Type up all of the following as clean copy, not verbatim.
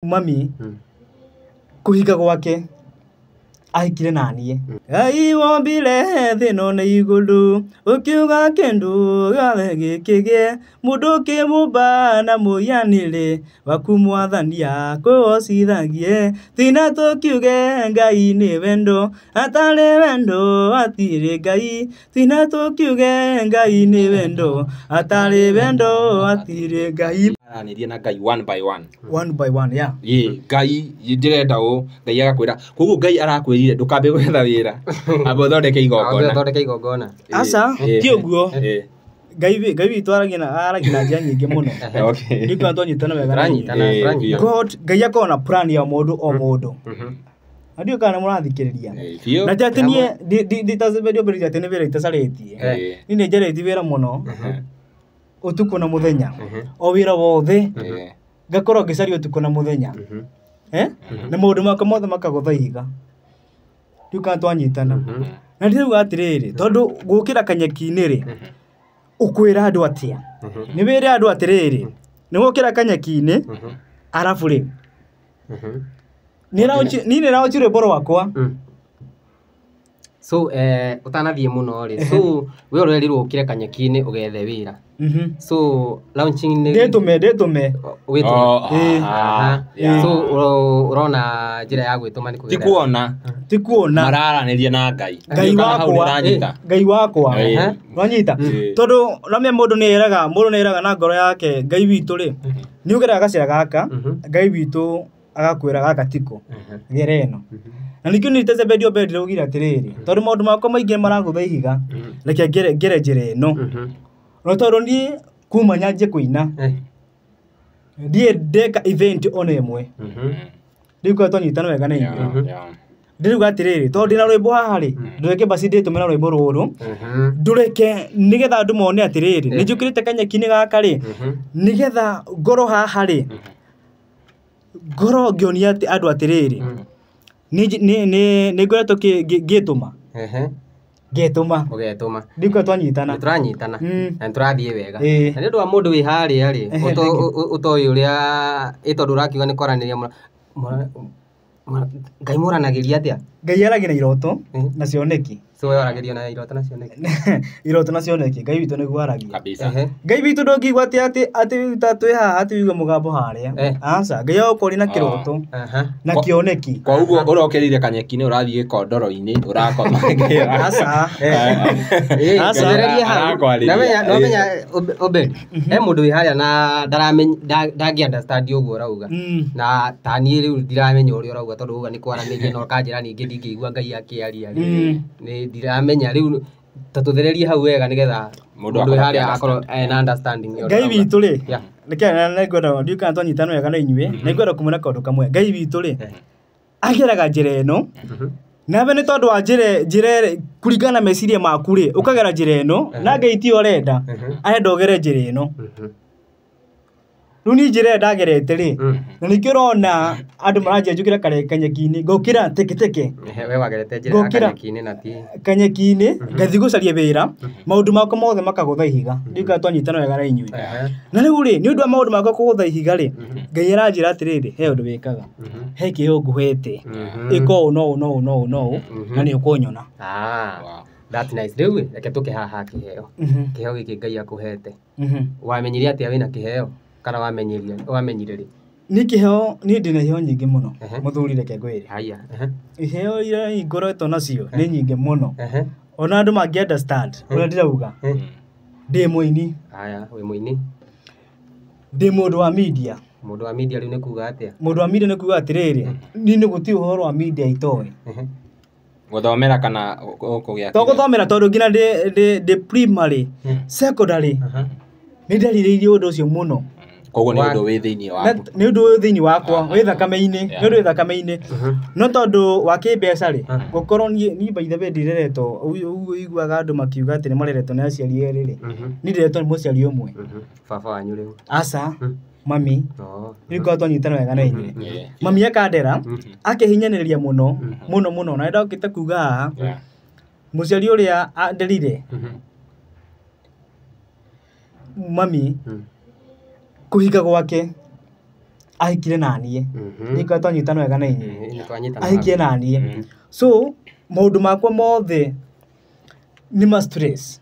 mami kuhika gwake ahikire nanie Ngai wombire thĩ no nĩ igũrũ ũkiuga kĩndũ gĩothe gĩkĩgĩe mũndũ kĩmũmba na mũhianĩre waku mwathania kwĩhocithagie tina tũkiuge Ngai nĩ wendo atarĩ wendo hatirĩ Ngai tina tũkiuge Ngai nĩ wendo atarĩ wendo hatirĩ Ngai aranĩria na Ngai one by one yeah Ngai ndirenda Ngai agakwĩra koguo Ngai arakwĩrire ndũkambe gwetha wĩra amba ũthondeke igongona asa ti ũguo Ngai witũ aragia na njĩra nyingĩ mũno ndikwa twanyitana wega God Ngai akoragwo na plan ya mũndũ o mũndũ ndio kana mũrathikĩrĩria na atĩ niĩ nditacebedio mbere atĩ nĩ wĩra itacarĩtie niĩ nĩ njarĩtie wĩra mũno utuko na muthenya o wira wothe ngakorwo ngĩcaria utuko na muthenya na maũndũ makwa mothe makagũthaiga nduka twanyitana na ndĩrauga atĩrĩrĩ tondũ gũkĩra kanyeki-inĩ rĩ ũkwĩra andũ atĩa nĩ wĩre andũ atĩrĩrĩ nĩ gũkĩra kanyeki-inĩ arabu rĩ niĩ nĩraũnjire rwĩmbo rwakwa so utanathiĩ mũno rĩ so we ũrerirwo ũkĩre kanyeki-inĩ ũgethe wĩra so launching nĩ ndĩtũme so ũrona njĩra ya gwĩtũma nĩ kũgetha ti kuona mararanĩria na Ngai wakwa wanyita tondũ ramya mũndũ nĩ eraga na ngoro yake Ngai witũ rĩ nĩ ũgeraga gacĩra gaka Ngai witũ agakwĩra gaka tiko gera ĩno na nĩkĩo nĩ Tezebedio Bedi raugire atĩrĩrĩ tondũ maũndũ makwa maingĩ marangũtha ihiga reke ngere njĩra ĩno no tondũ niĩ kuma nyanjie kũina ndiĩ ndeka event ona ĩmwe ndĩkwa twanyitana wega na inyuĩ ndĩruga atĩrĩrĩ tondũ ndĩna rwĩmbo haha rĩ ndũreke basi ndĩtũme na rwĩmbo rũrũ ndũreke nĩgetha andũ mone atĩrĩrĩ nĩ njũkĩrĩte kanyeki-inĩ gaka rĩ nĩgetha ngoro haha rĩ ngoro ngĩonia andũ atĩrĩrĩ nĩ ngoretwo ngĩtũma ndikwa twanyitana nĩtũranyitana na nĩtũrathiĩ wega na nĩ ũndũ wa mũndũ wĩ harĩa rĩ ũtoĩ ũrĩa tondũ ũrakiuga nĩ kwaranĩria Ngai mũranagĩria atĩa Ngai aragia na iroto na cioneki so we waragĩrio na iroto na cioneki iroto na cioneki Ngai witũ nĩguo aragia Ngai witũ ndũngĩigua atĩ twĩ haha atĩ uge mũgambo harĩa aca Ngai agũkũria na kĩroto na kĩoneki kwa ũguo ũrokĩrĩire kanyeki-inĩ ũrathiĩ kondoro-inĩ ũrakoma ngereria hau namenya Obed he mũndũ wĩ harĩa na ndangĩ understand ũguo ũrauga na ta niĩ rĩu ndiramenya ũrĩa ũrauga tondũ uga nĩ kwaranĩria na ũkanjĩra ningĩ ndingĩigua Ngai akĩaria nĩ ndiramenya rĩu tatũthererie hau wega nĩgetha mũndũ wĩ harĩa akorwo na understanding Ngai witũ rĩ nĩngwenda ndikana twanyitana wega na inyuĩ nĩngwenda kũmwĩra kaũndũ kamwe Ngai witũ rĩ ageraga njĩra ĩno nawe nĩ tondũ wa njĩra kũringana na meciria maku rĩ ũkagera njĩra ĩno na Ngai ti arenda arenda ũgere njĩra ĩno rĩu niĩ njĩra ndagerete rĩ na nĩkĩo ũrona andũ maranjia njũkĩra kanyeki-inĩ ngokĩra teketeke we wagerete njĩra ya kanyeki-inĩ na ti kanyeki-inĩ ngathiĩ gũcaria wĩra maũndũ makwa mothe makagũtha ihiga ndikana twanyitana wega na inyuĩ na rĩu rĩ nĩ ũndũ wa maũndũ makwa kũgũtha ihiga rĩ Ngai aranjĩra atĩrĩrĩ he ũndũ wĩkaga he kĩheo ngũhete ĩka ũũ no ũũ na nĩ ũkũnyona that's nice rĩu reke tũke haha kĩheo gĩkĩ Ngai akũhete wamenyire atĩa wĩna kĩheo kana wamenyire rĩ nĩ kĩheo niĩ ndĩna iheo nyingĩ mũno mũthuri reke ngwĩre haya iheo iria ngoretwo nacio nĩ nyingĩ mũno ona andũ mangĩ understand ũrĩa ndĩrauga ndĩ mũini haya wĩ mũini ndĩ mũndũ wa media rĩu nĩ kuuga atĩa mũndũ wa media nĩ kuuga atĩrĩrĩ niĩ nĩ gũtirĩ ũhoro wa media itoĩ gũthomera kana kũgĩa to gũthomera tondũ nginya ndĩ primary secondary nĩ nderirĩirie ũndũ ũcio mũno koguo nĩ ũndũ wĩ thĩinĩ waku nĩ ũndũ wĩ thĩinĩ wakwa wĩ thakame-inĩ no tondũ wa kĩmbeca rĩ gũkorwo niĩ by the way ndireretwo ũiguaga andũ makiuga atĩ nĩ mareretwo nĩ aciari erĩ rĩ niĩ ndireretwo nĩ mũciari ũmwe baba wanyu rĩu aca mami nĩngorwo twanyitana wega na inyuĩ mami akandera akĩhinyanĩrĩria mũno na ndokĩte kuuga haha mũciari ũrĩa anderire mami kuhika gwake ahikire naniĩ nĩko twanyitana wega na inyuĩ ahikire naniĩ so maũndũ makwa mothe nĩ ma stress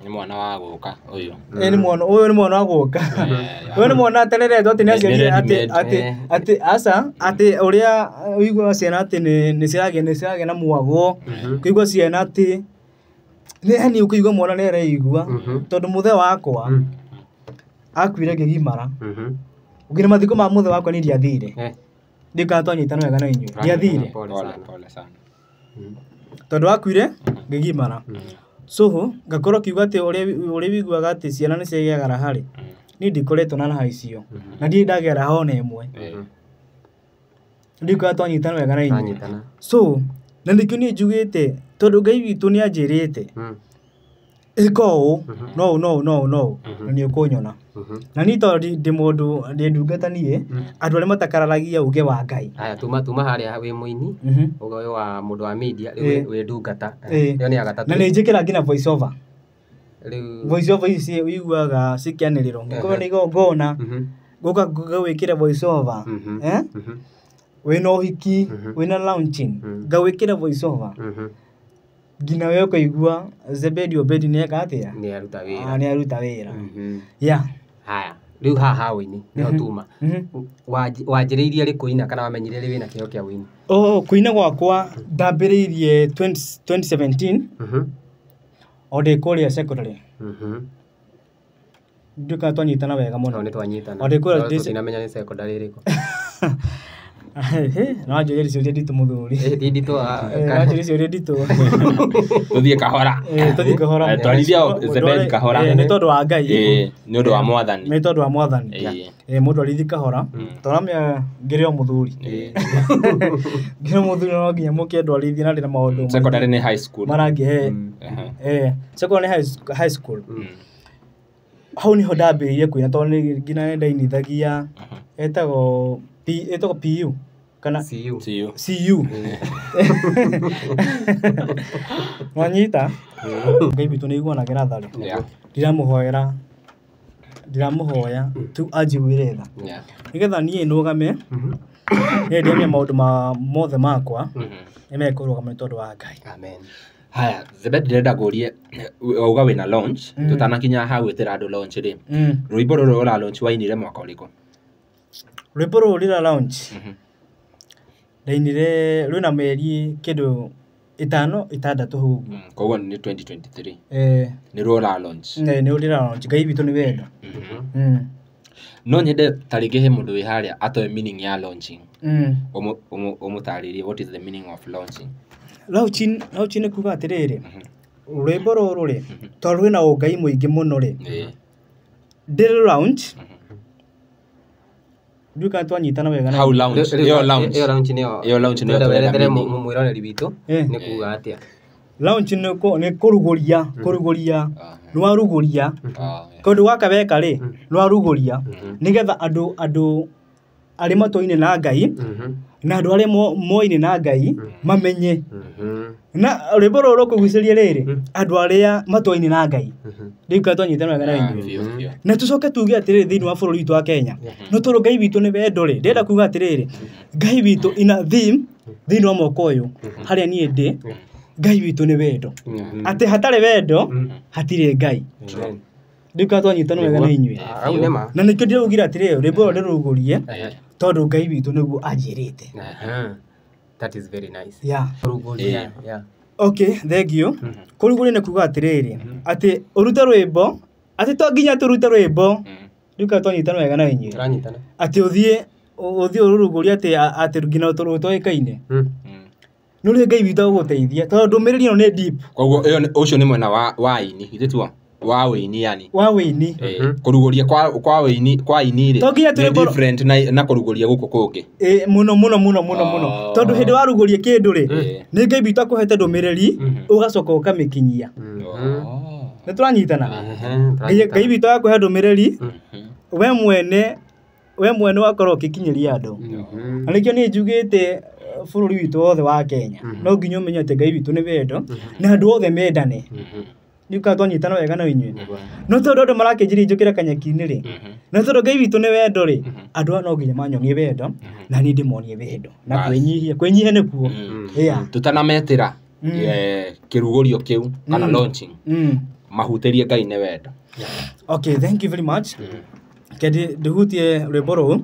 nĩ mwana wa gũka ũyũ nĩ mwana ũyũ nĩ mwana wa gũka ũyũ nĩ mwana atereretwo atĩ nĩaciarire atĩ aca atĩ ũrĩa ũigua ciana atĩ nĩ ciragĩa na mwago kũigua ciana atĩ nĩ ũkũigua mwana nĩ areigua tondũ mũthe wakwa akuire ngĩgimara ngĩna mathiko ma mũthe wakwa nĩ ndiathire ndĩka twanyitana wega na inyuĩ ndiathire tondũ akuire ngĩgimara so ngakorwo kiuga atĩ ũrĩa wiguaga atĩ ciana nĩ ciagĩaga harĩ niĩ ndikoretwo na raha icio na ndirĩ ndagĩa raha ona ĩmwe ndĩka twanyitana wega na inyuĩ so na nĩkĩo niĩ njugĩte tondũ Ngai witũ nĩ anjĩrĩte ĩka ũũ no na nĩ ũkũnyona na niĩ tondũ ndĩ mũndũ ndĩ ndungata niĩ andũ arĩa matakararagia uge wa Ngai aya tuma harĩa wĩ mũini ũyũ wa mũndũ wa media wĩ ndungata ĩyo nĩ ya gatatũ na nĩ njĩkĩra nginya voice over voice over ici uiguaga cikĩanĩrĩrwo ngĩkorwo nĩ igongona gũka gwĩkĩra voice over wĩna ũhiki wĩna launching ngawĩkĩra voice over ngina we ũkaigua Zebedi Obedi nĩ eka atĩa nĩ aruta wĩra yeah haya rĩu haha ũini nĩho tuma wanjĩrĩirie rĩ kũina kana wamenyire rĩ wĩna kĩheo kĩa ũini kũina gwakwa ndambĩrĩirie 2017 o ndĩ kũrĩa secondary nduka twanyitana wega mũno nĩ twanyitana o ndĩ kũrĩa sinamenya nĩ secondary ĩrĩkũ no njũrie ciũria nditũ mũthuri ti nditũ no njũrie ciũria nditũ tũthiĩ kahora twarithia Zebedi kahora nĩ tondũ wa Ngai nĩ ũndũ wa mwathani nĩ tondũ wa mwathani mũndũ arithi kahora tondũ ngĩrĩ o mũthuri ngĩrĩ mũthuri no nginya mũkĩendwo arithi na ndĩ na maũndũ secondary nĩ high school marangi secondary nĩ high school hau niho ndambĩrĩirie kũina tondũ nginya ndainithagia etagwo PU kana CU wanyita Ngai witũ nĩ aiguanagĩra tharĩ ndiramũhoya tu anjiguĩre tha nĩgetha niĩ nũgame ndĩamia maũndũ mothe makwa nĩmekũrũgama nĩ tondũ wa Ngai amen haya Zebedi ndĩrenda ngũrie wauga wĩna launch tũtanakinya ha gwĩtĩra andũ launch rĩ rwĩmbo rũrũ ũra launch wainire mwaka ũrĩkũ rwĩmbo rũrũ rĩra launch ndainire rwĩna mĩeri kĩndũ 5-6 hau koguo nĩ 2023 nĩ ruo ra launch nĩ rũrĩra launch Ngai witũ nĩ wenda no nyende tarĩngĩ he mũndũ wĩ harĩa atoe meaning ya launching ũmũtarĩrie what is the meaning of launching launching nĩ kuga atĩrĩrĩ rwĩmbo rũrũ rĩ tondũ rwĩna ũngai mũingĩ mũno rĩ ndĩrĩ launch nduka twanyitana wega how launch yo launch nĩyo mwĩroneri witũ nĩ kuga atĩa launch nĩ kũrugũria nĩ warugũria kaũndũ gaka weka rĩ nĩ warugũria nĩgetha andũ arĩa matoine na Ngai na andũ arĩa moine na Ngai mamenye na rwĩmbo rũrũ rũkũgucĩria rĩrĩ andũ arĩa matoine na Ngai ndĩka twanyitana wega na inyuĩ na tũcoke tuge atĩrĩrĩ thĩinĩ wa bũrũri witũ wa Kenya no tondũ Ngai witũ nĩ wendo rĩ ndĩrenda kuga atĩrĩrĩ Ngai witũ ina theme thĩinĩ wa mwaka ũyũ harĩa niĩ ndĩ Ngai witũ nĩ wendo atĩ hatarĩ wendo hatirĩ Ngai ndĩka twanyitana wega na inyuĩ na nĩkĩo ndĩraugire atĩrĩrĩ rwĩmbo rũrũ ndĩrũgũrie tondũ Ngai witũ nĩguo anjĩrĩte that is very nice yeah okay thank you kũrugũria nĩ kuga atĩrĩrĩ atĩ ũrute rwĩmbo atĩ to nginya tũrute rwĩmbo ndĩka twanyitana wega na inyuĩ atĩ ũthiĩ ũrugũria atĩ nginya tũrũtoĩkaine nĩ ũrĩa Ngai witũ agũgũteithia tondũ ndũmĩrĩri ĩno nĩ deep koguo ũcio nĩ mwena wa ini ithuĩ wa wĩini yani wa wĩini kũrugũria kwa wĩini kwa ini rĩ different na kũrugũria gũkũ kũngĩ mũno tondũ hĩndĩ warugũria kĩndũ rĩ nĩ Ngai witũ akũhete ndũmĩrĩri ũgacoka ũkamĩkinyia nĩ tũranyitana Ngai witũ akũhe ndũmĩrĩri we mwene wakorwo ũkĩkinyĩria andũ na nĩkĩo niĩ njugĩte bũrũri witũ wothe wa Kenya no nginya ũmenye atĩ Ngai witũ nĩ wendo na andũ othe mendane Nĩũka twanyitana wega na inyuĩ. No tondũ andũ marakĩnjĩria njũkĩre kanyeki-inĩ rĩ. Na tondũ Ngai witũ nĩ wendo rĩ, andũ aya no nginya manyonie wendo na niĩ ndĩmonie wendo. Na kwĩnyihia nĩkuo. Tutanametĩra kĩrugũrio kĩu kana launching. Mahutĩrie Ngai nĩ wendo. Okay, thank you very much. Ndĩhutie rwĩmbo rũu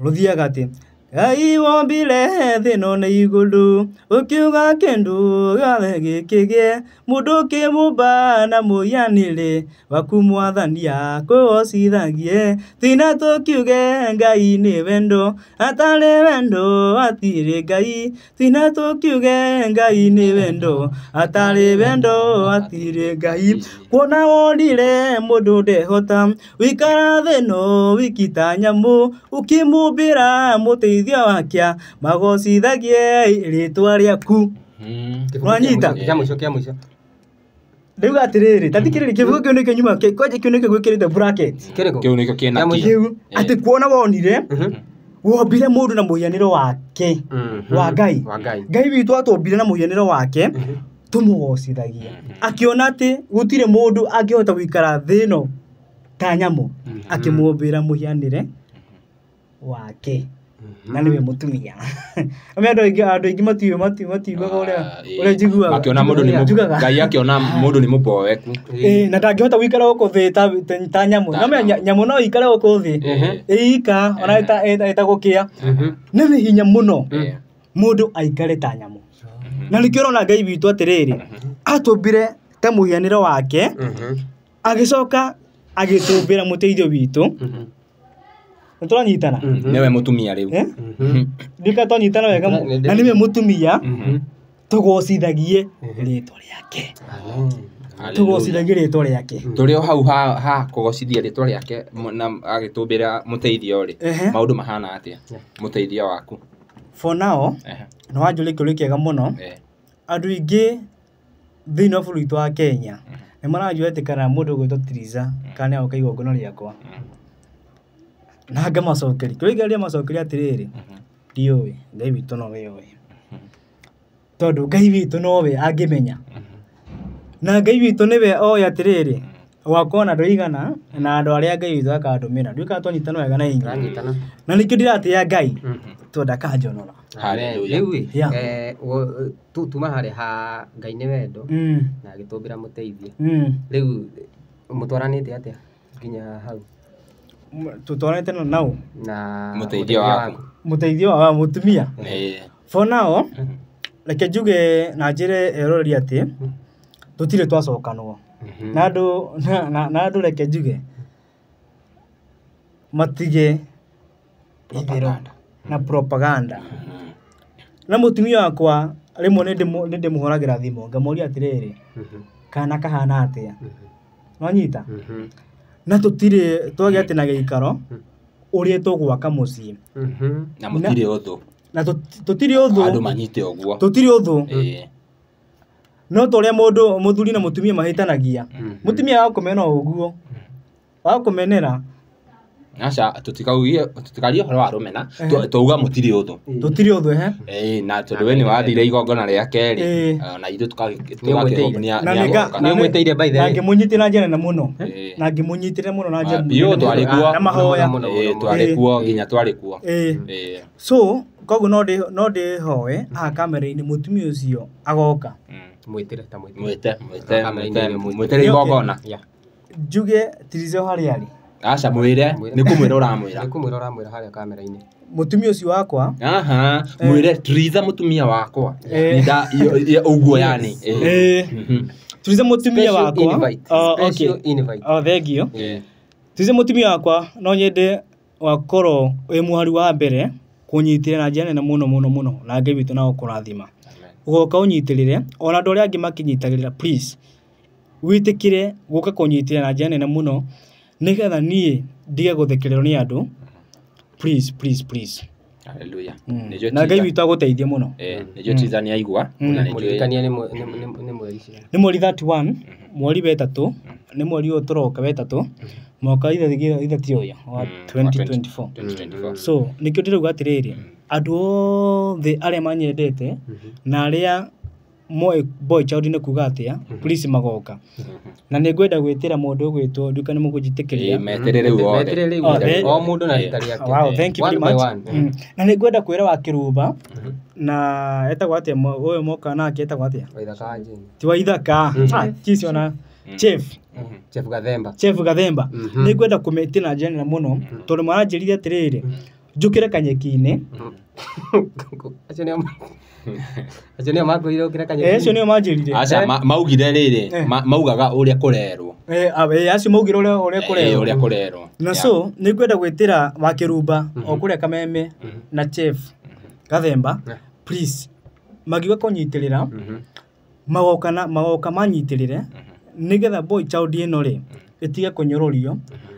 rũthiaga atĩ Ngai wombire thĩ ĩno nĩ igũrũ, ũkiuga kĩndũ gĩothe gĩkĩgĩe, mũndũ ũkĩmũmba na mũhianĩre waku Mwathani akũgocithagie. Tina tũkiuge Ngai nĩ wendo, atarĩ wendo hatirĩ Ngai. Tina tũkiuge Ngai nĩ wendo, atarĩ wendo hatirĩ Ngai. Kuona wonire mũndũ ndehota, wĩikara thĩ ĩno wiki ta nyamũ, ũkĩmũmbĩra mũteithia wakia magocithagie rĩtwa rĩaku. Wanyita kia mũico rĩu atĩrĩrĩ, tathikĩrĩria kĩbungo kĩu nĩkĩo nyuma kwanja kĩu nĩkĩo gwĩkĩrĩte bracket kĩu nĩkĩo kĩna kĩu atĩ kuona wonire wombire mũndũ na mũhianĩro wake wa Ngai. Ngai witũ atombire na mũhianĩro wake tũmũgocithagie, akĩona atĩ gũtirĩ mũndũ angĩhota gũikara thĩ ĩno ta nyamũ, akĩmũmbĩra mũhianĩre wake na nĩwe mũtumia. Andũ aingĩ matiugaga ũrĩa njiguaga. Akĩona mũndũ nĩ mũboeku. Ngai akĩona mũndũ nĩ mũboeku. Na ndangĩhota gũikara gũkũ thĩ ta nyamũ. Nyamũ no ikare gũkũ thĩ ĩika ona ĩtagũkĩa. Nĩ nĩ hinya mũno mũndũ aikare ta nyamũ. Na nĩkĩo ũrona Ngai witũ atĩrĩrĩ, atũmbire ta mũhianĩro wake, agĩcoka agĩtũmbĩra mũteithio witũ. Nĩtũranyitana? Nĩwe mũtumia rĩu. Ndika twanyitana wega na nĩwe mũtumia, tũgocithagie rĩtwa rĩake. Tũgocithagie rĩtwa rĩake. Tũrĩ o hau ha kũgocithia rĩtwa rĩake na agĩtũmbĩra mũteithio rĩ, maũndũ mahana atĩa mũteithia waku? For now, nĩ wanjũria kĩũria kĩega mũno. Andũ aingĩ thĩinĩ wa bũrũri witũ wa Kenya nĩ maranjũria atĩ kana mũndũ ũgwĩtwo Tiriza kana nĩagoka igongona rĩakwa. Na ngamacokeria kĩũria kĩrĩa ndĩramacokeria atĩrĩrĩ, ndiũĩ, Ngai witũ nowe oĩ. Tondũ Ngai witũ nowe angĩmenya. Na Ngai witũ nĩwe oĩ atĩrĩrĩ, gwakorwo na andũ aigana na andũ arĩa Ngai witũ akandũmĩra. Ndiũĩ kana twanyitana wega na inyuĩ. Na nĩkĩo ndiratĩĩa Ngai tondũ ndakanjonora. Hallelujah. Tuma harĩa ha Ngai nĩ wendo na agĩtũmbĩra mũteithia. Rĩu mũtwaranĩte atĩa nginya hau? Tutwarete nao na mũteithio wa mũtumia. For now, reke njuge na njĩre eroreri atĩ tũtirĩ twacokanwo. Na andũ reke njuge matige ithero na propaganda. Na mũtumia wakwa rĩmwe nĩ ndĩmũhũragĩra thimũ ngamũria atĩrĩrĩ, kana kahana atĩa? Wanyita? Na tũtirĩ twagĩa atĩ na gĩikaro ũrĩa tũgwaka mũciĩ. Na mũtirĩ ũthũ. Na tũtirĩ ũthũ. Andũ manyite ũguo. Tũtirĩ ũthũ. No torĩa mũthuri na mũtumia mahĩtanagia. Mũtumia wakũmena ũguo. Wakũmenera. Aca tũtikarie ũhoro wa rũmena, twauga mũtirĩ ũthũ. Tũtirĩ ũthũ na tondũ we nĩ wathire igongona rĩake rĩ, na ithuĩ tũgakĩhonia nĩ mwĩteire by the way. Na ngĩmũnyitĩra njĩra nene mũno. Na ngĩmũnyitĩra mũno na njĩra nene na mahoya. Twarĩ kuo nginya twarĩ kuo. So koguo no ndĩhoe haha kamera-inĩ mũtumia ũcio agoka. Mwĩtĩre ta mwĩtĩre igongona. Njuge Tiriza harĩa arĩ. Aca mwĩre nĩ kũmwĩra ũramwĩra. Nĩ kũmwĩra ũramwĩra harĩa kamera-inĩ. Mũtumia ũcio wakwa. Mwĩre Tiriza mũtumia wakwa. Ũguo yani. Tiriza mũtumia wakwa. Special invite. Thengio. Tiriza mũtumia wakwa no nyende wakorwo wĩ mũhari wa mbere kũnyitĩrĩra na njĩra nene mũno na Ngai witũ na gũkũrathima. Ũgoka ũnyitĩrĩre ona andũ arĩa angĩ makĩnyitagĩrĩra please wĩtĩkĩre gũka kũnyitĩrĩra na njĩra nene mũno nĩgetha niĩ ndige gũthekererwo nĩ andũ. Please. Hallelujah. Na Ngai witũ agũteithie mũno. Nĩjũ Tiriza nĩ aigua. Mũririkania nĩ mweri cia. Nĩ mweri 31 mweri wa 3 nĩ mweri ũyũ tũroka wa 3 mwaka ithatũ ũyũ wa 2024. So nĩkĩo ndĩrauga atĩrĩrĩ, andũ othe arĩa manyendete na arĩa moe boy child ne kuga atia police magoka na nĩ ngwenda gwĩtĩra mũndũ gwĩtwo nduka nĩ mũgũjitĩkĩria meterere wothe o mũndũ na rita rĩake. Wow, thank you very much. Na nĩ ngwenda kwĩra wa Kĩrumba na etagwo atia ũyũ moka nake etagwo atia ti Waithaka kisi ona Chef Gathemba nĩ ngwenda kũmetina general mũno tondũ maranjĩrithia atĩrĩrĩ njũkĩre Kanyeki-inĩ acio nĩo makwĩrire ũkĩre Kanyeki-inĩ acio nĩo manjĩrire aca maugire rĩrĩ maugaga ũrĩa kũrerwo acio maugire ũrĩa kũrerwo na so nĩ ngwenda gwĩtĩra wa Kĩrumba o kũrĩa Kameme na Chef Gathemba please magiuka kũnyitĩrĩra magoka manyitĩrĩre nĩgetha boy child ĩno rĩ ĩtige kũnyororio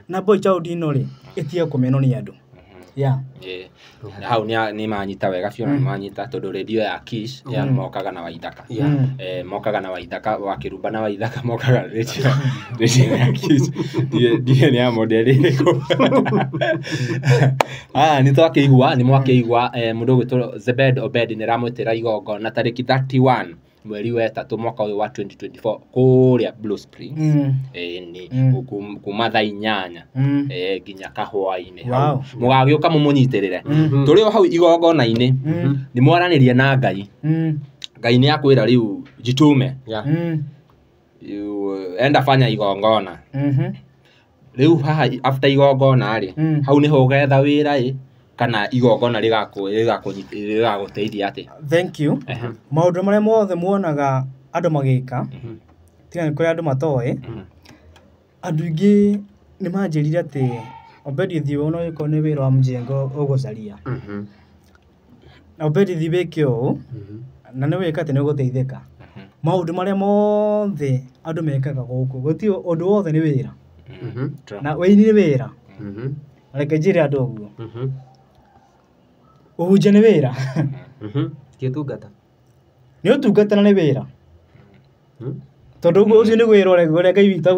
na boy child ĩno rĩ ĩtige kũmenwo nĩ andũ. Hau nĩ manyita wega biũ na manyita tondũ radio ya Kiss ya mokaga na Waithaka mokaga na Waithaka wa Kĩrumba na Waithaka mokaga radio ya Kiss ndiye nĩ ya model ĩrĩkũ nĩ mwakĩigua mũndũ gwĩtwo Zebed Obed nĩ ramwĩtĩra igongona tarĩki 31 mweri wa 3 mwaka ũyũ wa 2024 kũrĩa Blue Spring kuma thaa 8 nginya kahũa-inĩ mũgagĩũka mũmũnyitĩrĩre tũrĩ o hau igongona-inĩ nĩ mwaranĩrie na Ngai nĩ akwĩra rĩu jitume enda fanya igongona rĩu haha after igongona rĩ hau nĩho ũgetha wĩra kana igongona rĩgagũteithia atĩ. Thank you. Maũndũ marĩa mothe muonaga andũ magĩka tiga nĩ kũrĩ andũ matoĩ andũ ingĩ nĩ manjĩrire atĩ Obedi thiĩ ona gĩkorwo nĩ wĩra wa mjengo ũgũcaria na Obedi thiĩ wĩke ũũ na nĩ wĩka atĩ nĩ ũgũteithĩka. Maũndũ marĩa mothe andũ mekaga gũkũ gũtirĩ ũndũ wothe nĩ wĩra na wĩini nĩ wĩra reke njĩre andũ ũguo ũhunjia nĩ wĩra ti ũtungata nĩ ũtungata na nĩ wĩra tondũ ũcio nĩ wĩra ũrĩa Ngai witũ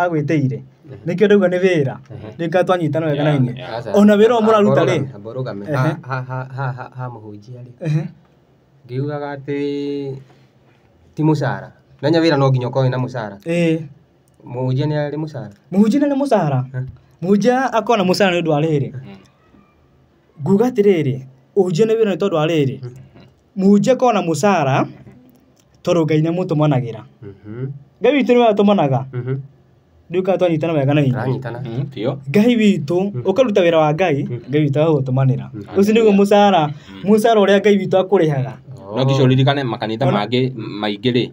agwĩtĩire nĩkĩo ndauga nĩ wĩra nĩkĩo twanyitana wega na inyuĩ ona wĩra ũyũ mũraruta rĩ ha mũhunjia rĩ ngiugaga atĩ ti mũcara nanya wĩra no nginya ũkorwo na mũcara mũhunjia nĩ arĩ mũcara mũhunjia akona mũcara nĩ ũndũ wa rĩrĩ nguga atĩrĩrĩ ũhunjia nĩ wĩra nĩ tondũ wa rĩrĩ mũhunjia akona mũcara tondũ Ngai nĩ amũtũmanagĩra Ngai witũ nĩ we atũmanaga rĩu kana twanyitana wega na inyuĩ Ngai witũ ũkaruta wĩra wa Ngai witũ agũtũmanĩra ũcio nĩguo mũcara ũrĩa Ngai witũ akũrĩhaga. No ngĩcoririkane makanitha mangĩ maingĩ rĩ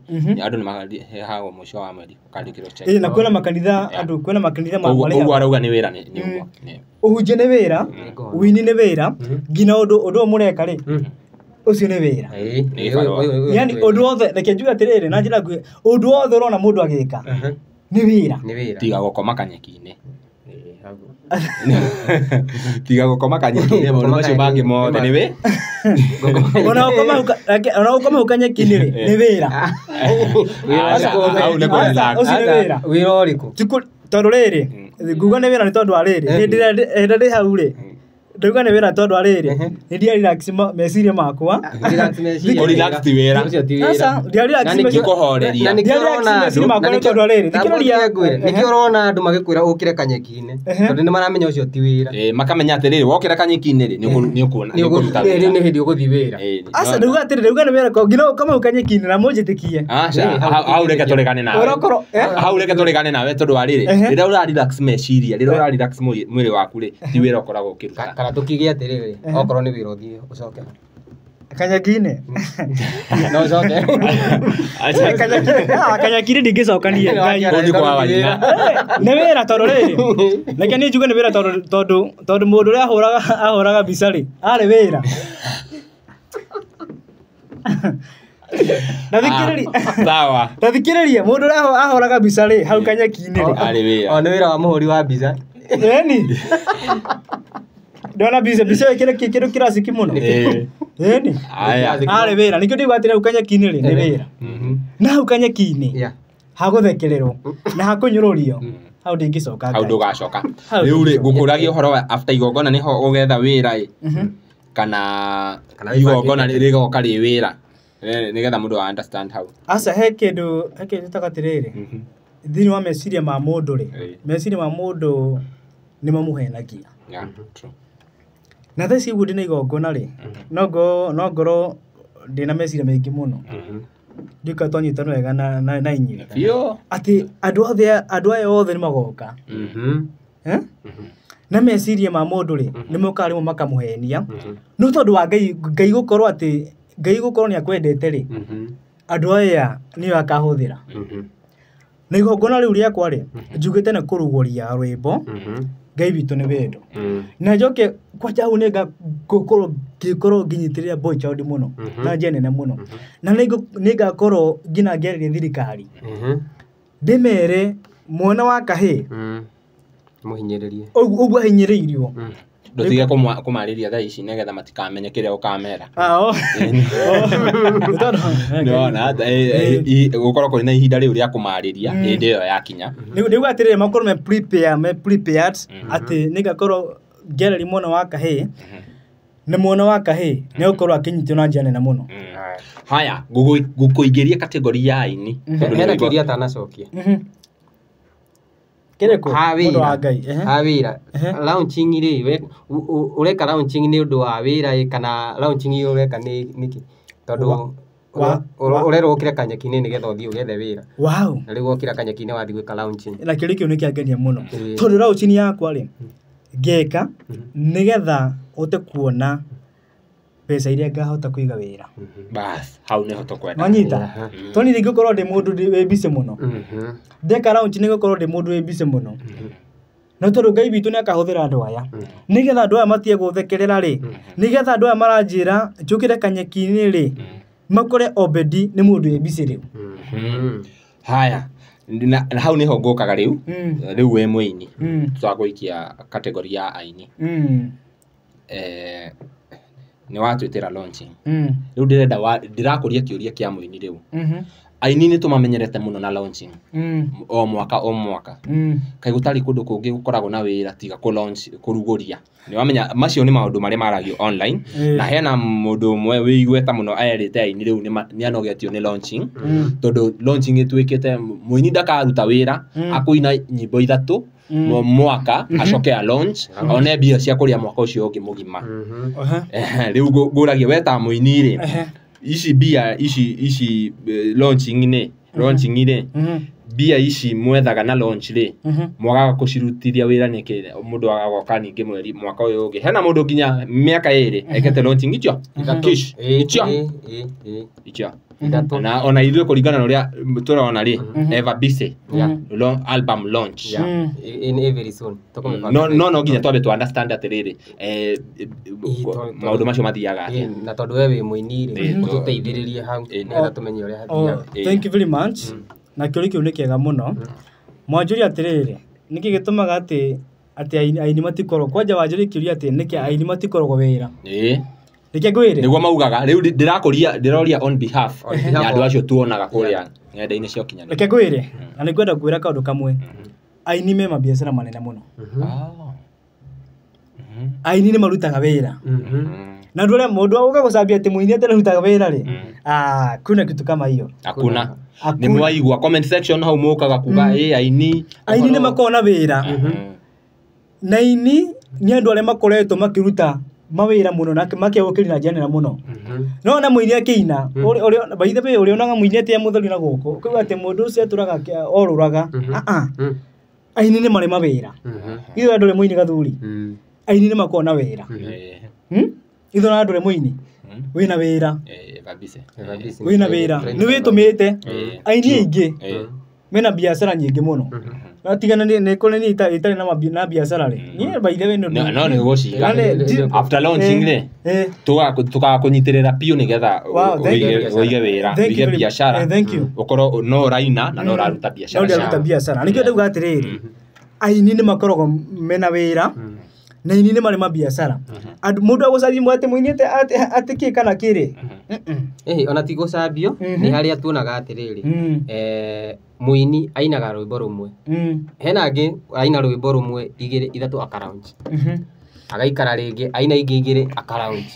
andũ nĩ mahagwo mũico wa mweri ũkandĩkĩrwo check. Na kwĩna makanitha andũ kwĩna makanitha marĩha ũguo arauga nĩ wĩra nĩ ũguo ũhunjia nĩ wĩra wĩini nĩ wĩra nginya ũndũ mũreka rĩ ũcio nĩ wĩra yani ũndũ wothe reke njuge atĩrĩrĩ na njĩra nguhĩ ũndũ wothe ũrona mũndũ agĩka nĩ wĩra tiga gũkoma Kanyeki-inĩ tiga gũkoma Kanyeki-inĩ maũndũ macio mangĩ mothe nĩ wĩ ona gũkoma hau Kanyeki-inĩ rĩ nĩ wĩra wĩra ũrĩkũ tondũ rĩrĩ nguga nĩ wĩra nĩ tondũ wa rĩrĩ hĩndĩ ĩrĩa ndĩ hau rĩ ndauga nĩ wĩra tondũ wa rĩrĩ nĩ ndia relax meciria makwa relax ti wĩra sasa ndia relax kũhoreria na nĩkĩo ũrona andũ magĩkwĩra ũkĩre Kanyeki-inĩ tondũ nĩ maramenya ũcio ti wĩra makamenya atĩrĩrĩ wokĩra Kanyeki-inĩ rĩ nĩ ũkũruta wĩra nĩ hĩndĩ ũgũthiĩ wĩra aca ndauga atĩrĩ ndauga nĩ wĩra nginya ũkoma hau Kanyeki-inĩ na mũnjĩtĩkie hau reke tũregane nawe tondũ wa rĩrĩ rĩrĩa ũra relax meciria rĩrĩa ũra relax mwĩrĩ waku rĩ ti wĩra ũkoragwo ũkĩruta kana tũkige atĩrĩrĩ okorwo nĩ wĩra ũthiĩ ũcoke Kanyeki-inĩ no ũcoke Kanyeki-inĩ ndingĩcokanie nĩ wĩra tondũ rĩrĩ reke niĩ njuge nĩ wĩra tondũ mũndũ ũrĩa ahũraga mbica rĩ arĩ wĩra ndathikĩrĩria mũndũ ũrĩa ahũraga mbica rĩ hau Kanyeki-inĩ rĩ nĩ wĩra wa mũhũri wa mbica ndona mbica kĩndũ kĩraciki mũno arĩ wĩra nĩkĩo ndiuga atĩ hau Kanyeki-inĩ rĩ nĩ wĩra na hau Kanyeki-inĩ hagũthekererwo na hakũnyũrũrio hau ndingĩcoka hau ndũgacoka rĩu rĩ ngũkũragia ũhoro wa after igongona nĩho ũgetha wĩra kana igongona rĩgoka rĩ wĩra Nigetha mundu understand how. Asa he kindu takatiriri. Thini wa meciria ma mundu ri. Meciria ma mundu ni mamuhenagia. Yeah, true. Na thesi gundi na igongona ri. No ngoro ndina meciria maingi muno. Ndika twanyitana wega na inyi. Yo. Ati andu aya othe ni magoka. Na meciria ma mundu ri ni moka rimo makamuhenia. No tondu wa Ngai gukorwo ati Ngai gukorwo ni akwendete ri. Andu aya ni akahuthira. Na igongona riu riakwa ri njugite na kuruguria rwimbo. Ngai witu ni wendo. Na njoke kwaja hau nega gikorwo nginyitirira boy child muno na njene na muno. Na nega korwo ngina ngerire thirikari. Ndimere mwana wa kahi. Muhinyiririe. Uguo hinyiriirio. Ndutige kumariria thaa ici nigetha matikamenye kiria ukamera. No na gukorwo kuri na ihinda riu ria kumariria hindi iyo yakinya. Nigu atirire makorwo me prepared ati nigakorwo ngereri mwana wa kahi. Ni mwana wa kahi ni ukorwo akinyitio na njane na muno. Haya gukuingiria kategori ya aini. Hena kiria tanacokia. Kereko mundu wa Ngai awira launching ri we ureka launching ni undu wa wira kana launching ureka ni niki tondu urero ukira kanyaki-ini nigetha uthii ugethe wira na riu ukira kanyaki-ini wathi gwika launching na kirikio ni kiangenia muno tondu launching yakwa ri ngeka nigetha ute kuona pesa iria ngahota kuiga wira bas hau ne hoto kwenda manyita toni ngikorwo ndi mundu ndi busy muno ndeka launch ngikorwo ndi mundu busy muno na tondu Ngai witu ni akahuthira andu aya nigetha andu aya matie guthekerera ri nigetha andu aya maranjira njukire kanyeki-ini ri makore Obedi ni mundu busy riu haya na hau niho ngokaga riu we muini twaguikia kategori ya aini ni watwitira launching riu ndirakuria kiuria kia muini riu aini ni tumamenyerete muno na launching o mwaka kai gutari kundu kungi gukoragwo na wira tiga ku launch kuruguria ni wamenya macio ni maundu mari maragio online na hena mundu umwe wigweta muno ayerite aini riu ni anogetio ni launching tondu launching itwikite muini ndakaruta wira akuina nyimbo ithatu mwaka acoke a launch one bia cia kuria mwaka ucio ungi mugima riu nguragia weta muini ri ici bia ici launching ri bia ici mwethaga na launch ri mwagaga kucirutithia wira niki mundu agoka ningi mweri mwaka uyu ungi hena mundu nginya miaka iri ekete launching icio na ona ithuĩ kũringana na ũrĩa tũrona rĩ Eva Busy album launch in very soon no nginya twambe tu understand atĩrĩrĩ maũndũ macio mathiaga na tondũ we wĩ mũini rĩ tũteithĩrĩrie hau nĩgetha tũmenye ũrĩa hathiaga thank you very much na kĩũria kĩu nĩ kĩega mũno mwanjũria atĩrĩrĩ nĩkĩ gĩtũmaga atĩ aini matikorwo kwanja wanjũria kĩũria atĩ nĩkĩ aini matikoragwo wĩra niguo maugaga riu ndiroria on behalf ya andu acio tuonaga kuria ng'enda-inĩ cia ũkinyanĩria reke ngwĩre na nĩngwenda kwĩra kaũndũ kamwe aini me mabiacara manene mũno aini nĩ marutaga wĩra na ndũrĩa mũndũ auga gũcambia atĩ mũini atĩ nĩrutaga wĩra rĩ kuna kitu kama hiyo hakuna nĩ mwaigua comment section hau mũkaga kuga aini nĩ makona wĩra na aini nĩ andũ arĩa makoretwo makĩruta mawira muno na makiagukirina janera muno no na muini akina baithe be uri onaga muini ate muthori na guko kwa ate mundu ucio aturaga oruraga aini ni mari mawira itho andure muini gathuri aini ni makona wira itho na andure muini wina wira wina wira ni witumite aini aingi mena biashara nyingi muno natigana ni kule ni itari na biashara ri ni baithe we no ni gociga after launching ri tugakunyitirira piu nigetha uige wira uige biashara ukorwo no raina na no raruta biashara no raruta biashara nikio ndauga atiriri aini ni makoragwo mena wira na aini ni mari mabiashara mundu agucaria mwate muinite atiki kana kiri ona ti gucambio ni haria tuonaga atiriri muini ainaga rwimbo rumwe hena angi aina rwimbo rumwe igiri ithatu akaraunch agaikara ringi aina ingi igiri akaraunch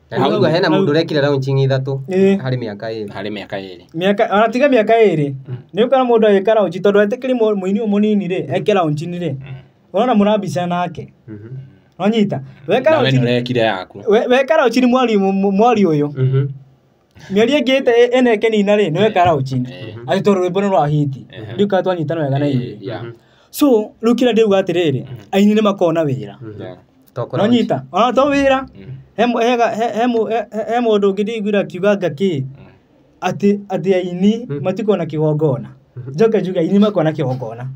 Hauga hena mundu rekire launching ithatu hari miaka 2. Miaka ona tiga miaka 2. Ni ukara mundu agikara launch tondu etikiri muini munini ri eke launch ni ri. Urona murabica nake. Onyita. Wekara launch ni rekire yaku. Wekara launch ni mwari uyu. Mieri ngite ene kenina ri ni wekara launch ni. Ati tondu rwimbo ni rwa hiti. Ndika twanyitana wega na inyuĩ. So rukira ndiuga atiriri aini ni makona wira. Onyita. Ona to wira. He mundu ngithigwira kiuga ngaki ati aini matikona kigongona njoke njuge aini makona kigongona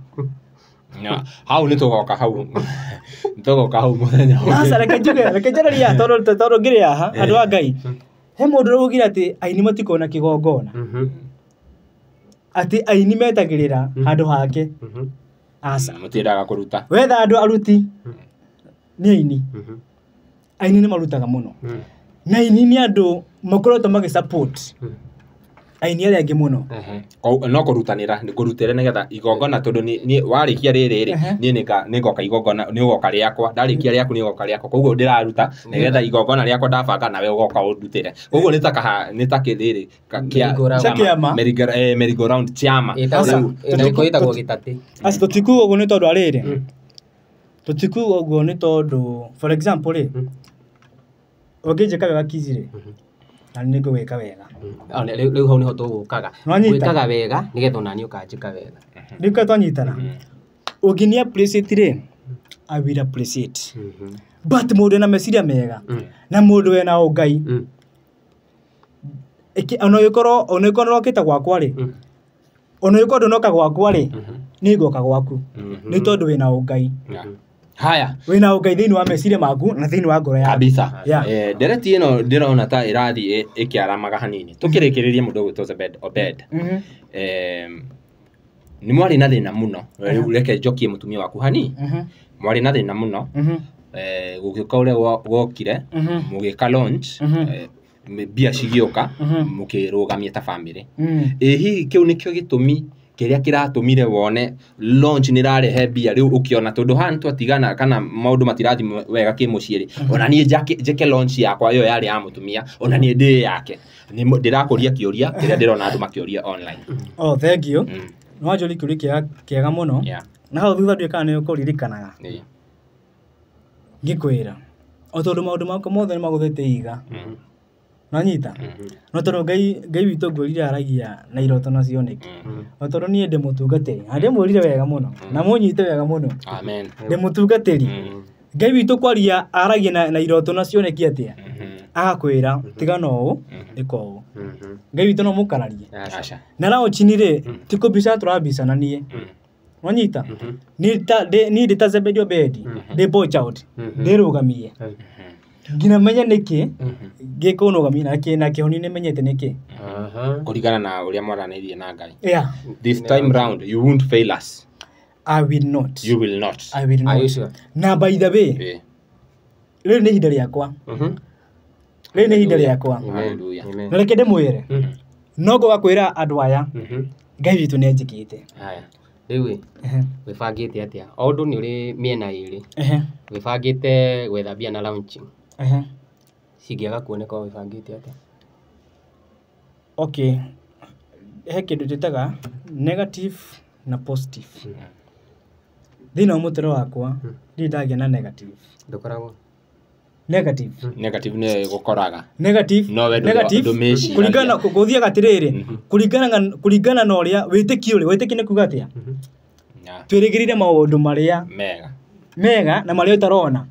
hau ni tugoka hau muthenya asa reke njareria tondu ngiri haha andu a Ngai he mundu rugira ati aini matikona kigongona ati aini metagirira handu hake asa mutiraga kuruta wetha andu aruti ni aini aini ni marutaga muno na aini ni andu makoretwo magi support aini aria angi muno no kurutanira ni kurutire nigetha igongona tondu ni warikia riri ni ngoka igongona ni ugoka riakwa ndarikia riaku ni ugoka riakwa koguo ndiraruta nigetha igongona riakwa ndabanga nawe ugoka undutire koguo ni takithiri merry go round chama itago gitati asi tutikuga uguo ni tondu ariri tutikuga uguo ni tondu for example ri ogije kawe wakizire na niko weka wega riu hau niho tugukaga wekaga wega nigetha nani ukanjika wega ndiko twanyitana uginia appreciate ri I will appreciate but mundu na meciria mega na mundu wena Ngai ono yikoro kita gwakwa ri ono yikoro noka gwakwa ri ni ngoka gwaku ni tondu wena Ngai haya wina Ngai thiini wa meciria maku na thiini wa ngoro yaku kabisa dereti ino ndirona ta irathi ikiaramaga hanini tukirikiririe mundu gwitwo Obed ni mwari na thina muno reke njokie mutumia waku hani mwari na thina muno gugiuka uria wokire mugika launch bia cigioka mukirugamia ta family hihi kiu nikio gitumi kiria kiratumire wone launch ni rarehe bia riu ukiona tondu hanu twatigana kana maundu matirathi wega kimuciiri ona nie njeke launch yakwa yo yari ya mutumia ona nie ndi yake ndirakuria kiuria kiria ndirona andu makiuria online thank you no ajoli kiuria kiega muno na hau thutha ndika ni ukuririkanaga ngikwira o tondu maundu makwa mothe ni maguthite iga nanyita no tondu Ngai witu ngwirire aragia na iroto na cioneki o tondu nie ndi mutungatiri ande mwirire wega muno na munyite wega muno amen ndi mutungatiri Ngai witu kwaria aragia na iroto na cioneki atia agakwira tigana uu iko Ngai witu no mukararie na rao chinire tiko bisa turabisa na nie nanyita ni ta Zebedi Obedi ndi boy child ndirugamie ngina menya niki gikunugamia na kihoni ni menyete niki kurigana na uria mwaranirie na Ngai this time round you won't fail us I will not you will not I will not are you sure na by the way riri ni hinda riakwa riri ni hinda riakwa hallelujah na reke ndimwire no gugakwira andu aya Ngai witu ni anjikite haya riu wibangite atia ondu ni uri miena iri wibangite gwetha bia na launching singiaga kuoneka wibangite atia okay he kindu njitaga negative na positive thina wa mutero wakwa ndagia na negative ndukoragwo negative ni gukoraga negative no we negative kuringana kuthia gatiriri kuringana na uria witiki ni kuga atia twirigirire maundu maria mega na maria utarona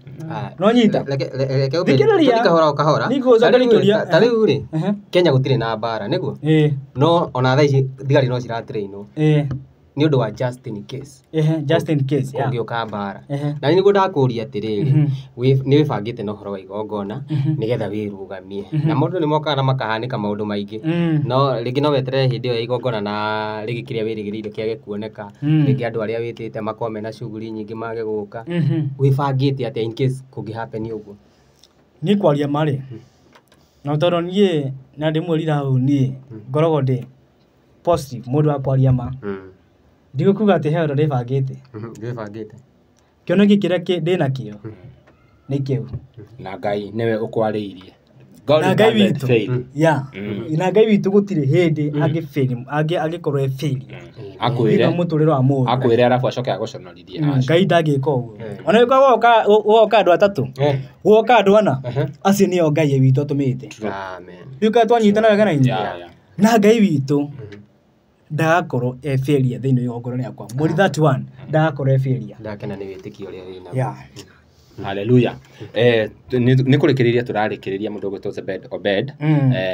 no nyita reke kahora tariu ri Kenya gutire na bara niguo no ona thaici thigari no ciratrainwo ni undu wa just in case ungiuka bara na niguo ndakuria atiriri ni wibangite na uhoro wa igongona nigetha wirugamie na mundu ni mokaga na makahanika maundu maingi no ringi no weterere hindi ya igongona na ringi kiria wirigiriire kiage kuoneka ringi andu aria witite makome na shughuli nyingi mage guka wibangite atia in case kungi happen uguo ni kwaria mari na tondu nie na ndimwirira hau nie ngorogo ndi positive mundu wa kwaria ma ndikuga ati hero ndibangite kioneki kiria ndina kio ni kiu na Ngai niwe ukwariirie God is Ngai not witũ. fail. Yeah. Na Ngai witũ gũtirĩ hĩndĩ angĩkorwo e fail. Akwĩre mũtũrĩre wa mũndũ. Akwĩre arabu acoke agũconorithie. Ngai ndangĩka ũguo. Ona woka andũ atatũ. Woka andũ ana. Acio nĩo Ngai witũ atũmĩte. Amen. Rĩu ka twanyitana wega na inyuĩ. Na Ngai witũ ndagakorwo e failure thĩinĩ wa ngoro yakwa. Mweri 31 ndagakorwo e failure. Ndakena nĩ wĩtĩkio ũrĩa wĩna. Yeah. Hallelujah. Nĩ kũrĩkĩrĩria tũrarĩkĩrĩria mũndũ ũgwĩtwo Obed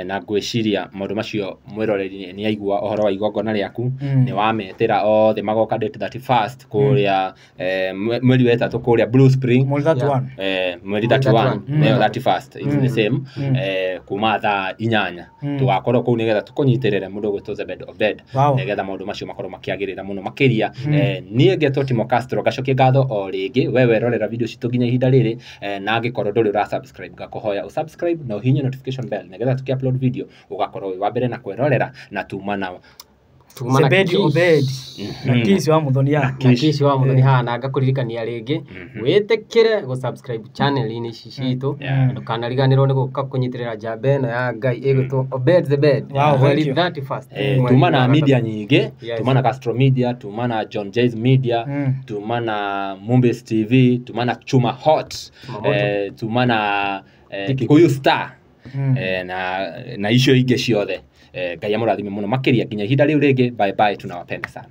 na ngwĩciria maũndũ macio mwĩroreri nĩ aigua ũhoro wa igongona rĩaku nĩ wametĩra othe magoka date 31st kũrĩa mweri wa 3 kũrĩa Blue Spring mweri 31 mweri 31 nayo 31st it's the same kuma thaa 8 tugakorwo kũu nĩgetha tũkũnyitĩrĩre mũndũ ũgwĩtwo Obed nĩgetha maũndũ macio makorwo makĩagĩrĩra mũno makĩria niĩ ngetwo Timo Castro gacokie ngatho o rĩngĩ wewe rorera video citũ nginya ihinda rĩrĩ na angĩkorwo ndũrĩ ura subscribe ngakũhoya usubscribe na uhinye notification bell nĩgetha tuki-upload video ugakorwo wa mbere na kwĩrorera na tuma na Obed na Kiss wa Muthoni ya Kiss wa Muthoni hana ngakũririkania rĩngĩ wĩtĩkĩre gũ-subscribe channel-inĩ ici citũ ndũkanariganĩrwo nĩ gũka kũnyitĩrĩra njamba ĩno ya Ngai ĩgwĩtwo Obed the Bed mweri 31st tuma na media nyingĩ tuma na Castro Media tuma na John Jay's Media tuma na Mumbes TV tuma na Chuma Hot tuma na Kikuyu Star na icio ingĩ ciothe Ngai amũrathime mũno makĩria nginya ihinda rĩu rĩngĩ bye bye tunawapenda sana.